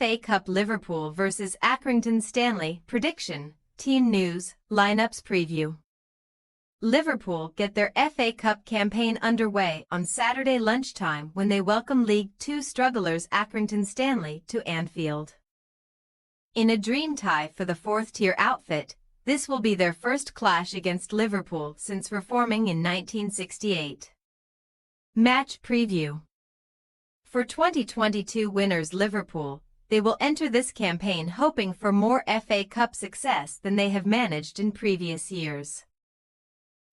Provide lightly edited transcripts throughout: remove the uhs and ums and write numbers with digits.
FA Cup. Liverpool vs Accrington Stanley. Prediction, team news, lineups preview. Liverpool get their FA Cup campaign underway on Saturday lunchtime when they welcome League Two strugglers Accrington Stanley to Anfield. In a dream tie for the fourth-tier outfit, this will be their first clash against Liverpool since reforming in 1968. Match preview. For 2022 winners Liverpool, they will enter this campaign hoping for more FA Cup success than they have managed in previous years.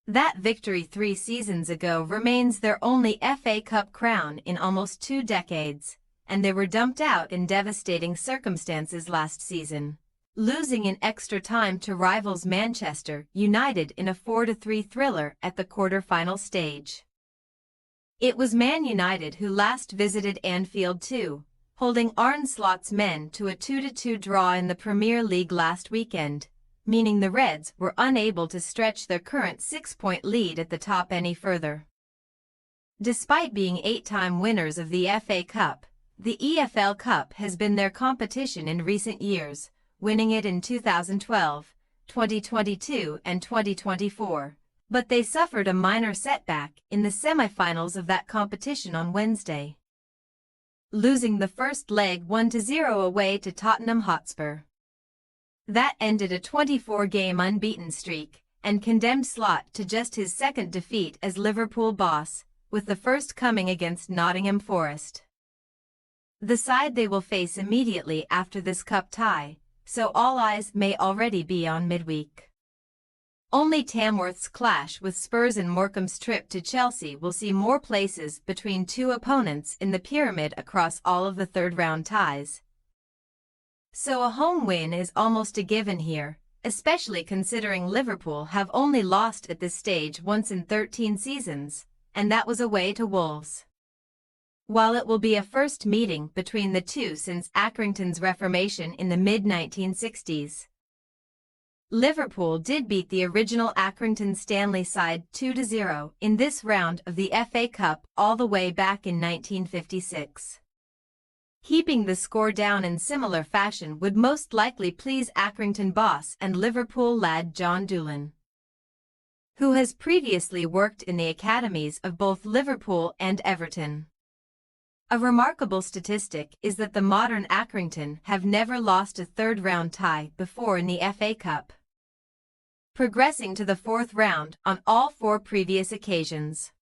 That victory 3 seasons ago remains their only FA Cup crown in almost 2 decades, and they were dumped out in devastating circumstances last season, losing in extra time to rivals Manchester United in a 4-3 thriller at the quarter-final stage. It was Man United who last visited Anfield too, holding Arne Slot's men to a 2-2 draw in the Premier League last weekend, meaning the Reds were unable to stretch their current 6-point lead at the top any further. Despite being 8-time winners of the FA Cup, the EFL Cup has been their competition in recent years, winning it in 2012, 2022 and 2024. But they suffered a minor setback in the semi-finals of that competition on Wednesday, losing the first leg 1-0 away to Tottenham Hotspur. That ended a 24-game unbeaten streak and condemned Slot to just his second defeat as Liverpool boss, with the first coming against Nottingham Forest. The side they will face immediately after this cup tie, so all eyes may already be on midweek. Only Tamworth's clash with Spurs and Morecambe's trip to Chelsea will see more places between two opponents in the pyramid across all of the third-round ties. So a home win is almost a given here, especially considering Liverpool have only lost at this stage once in 13 seasons, and that was away to Wolves. While it will be a first meeting between the two since Accrington's reformation in the mid-1960s, Liverpool did beat the original Accrington Stanley side 2-0 in this round of the FA Cup all the way back in 1956. Keeping the score down in similar fashion would most likely please Accrington boss and Liverpool lad John Doolan, who has previously worked in the academies of both Liverpool and Everton. A remarkable statistic is that the modern Accrington have never lost a third-round tie before in the FA Cup, progressing to the fourth round on all 4 previous occasions.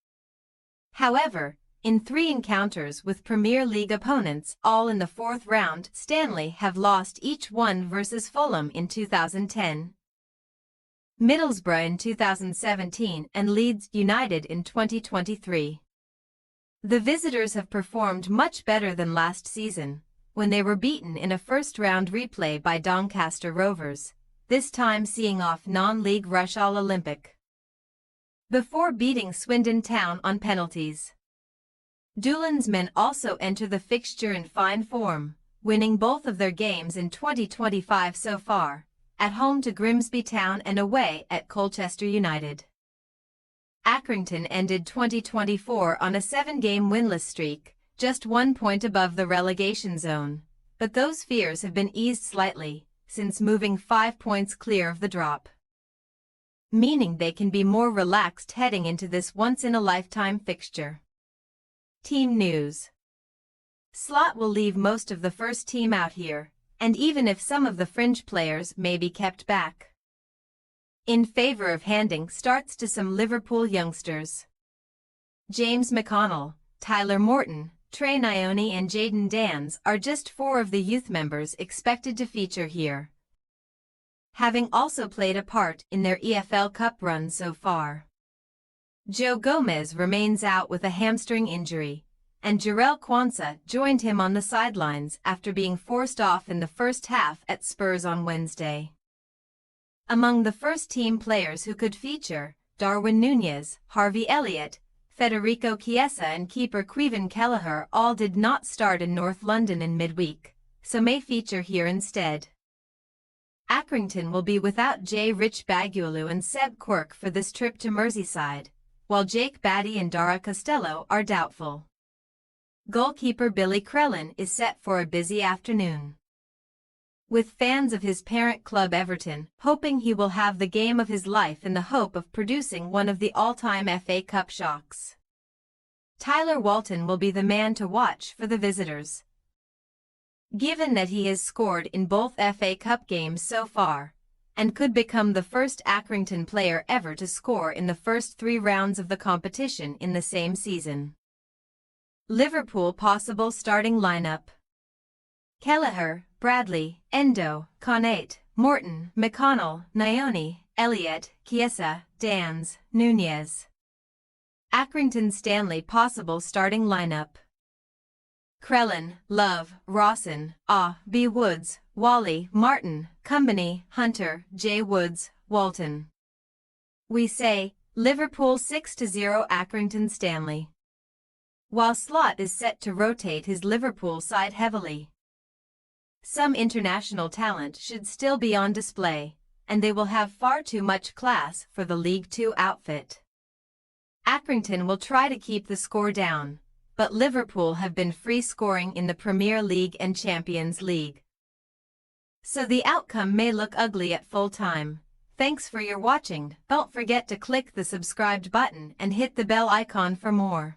However, in 3 encounters with Premier League opponents all in the fourth round, Stanley have lost each one versus Fulham in 2010, Middlesbrough in 2017 and Leeds United in 2023. The visitors have performed much better than last season, when they were beaten in a first-round replay by Doncaster Rovers, this time seeing off non-league Rushall Olympic, before beating Swindon Town on penalties. Doolan's men also enter the fixture in fine form, winning both of their games in 2025 so far, at home to Grimsby Town and away at Colchester United. Accrington ended 2024 on a 7-game winless streak, just 1 point above the relegation zone, but those fears have been eased slightly, since moving 5 points clear of the drop, meaning they can be more relaxed heading into this once-in-a-lifetime fixture. Team news. Slot will leave most of the first team out here, and even if some of the fringe players may be kept back, in favor of handing starts to some Liverpool youngsters. James McConnell, Tyler Morton, Trey Nyoni and Jayden Danns are just 4 of the youth members expected to feature here, having also played a part in their EFL Cup run so far. Joe Gomez remains out with a hamstring injury, and Jarell Quansah joined him on the sidelines after being forced off in the first half at Spurs on Wednesday. Among the first-team players who could feature, Darwin Núñez, Harvey Elliott, Federico Chiesa and keeper Caoimhin Kelleher all did not start in North London in midweek, so may feature here instead. Accrington will be without J. Rich Baguiolu and Seb Quirk for this trip to Merseyside, while Jake Batty and Dara Costello are doubtful. Goalkeeper Billy Crellin is set for a busy afternoon. with fans of his parent club Everton hoping he will have the game of his life in the hope of producing one of the all-time FA Cup shocks. Tyler Walton will be the man to watch for the visitors, given that he has scored in both FA Cup games so far, and could become the first Accrington player ever to score in the first 3 rounds of the competition in the same season. Liverpool possible starting lineup: Kelleher, Bradley, Endo, Konate, Morton, McConnell, Nyoni, Elliott, Chiesa, Dans, Nunez. Accrington Stanley possible starting lineup: Crellin, Love, Rawson, B. Woods, Wally, Martin, Cumbany, Hunter, J. Woods, Walton. We say, Liverpool 6-0 Accrington Stanley. While Slot is set to rotate his Liverpool side heavily, some international talent should still be on display, and they will have far too much class for the League Two outfit. Accrington will try to keep the score down, but Liverpool have been free scoring in the Premier League and Champions League, so the outcome may look ugly at full time. Thanks for your watching. Don't forget to click the subscribed button and hit the bell icon for more.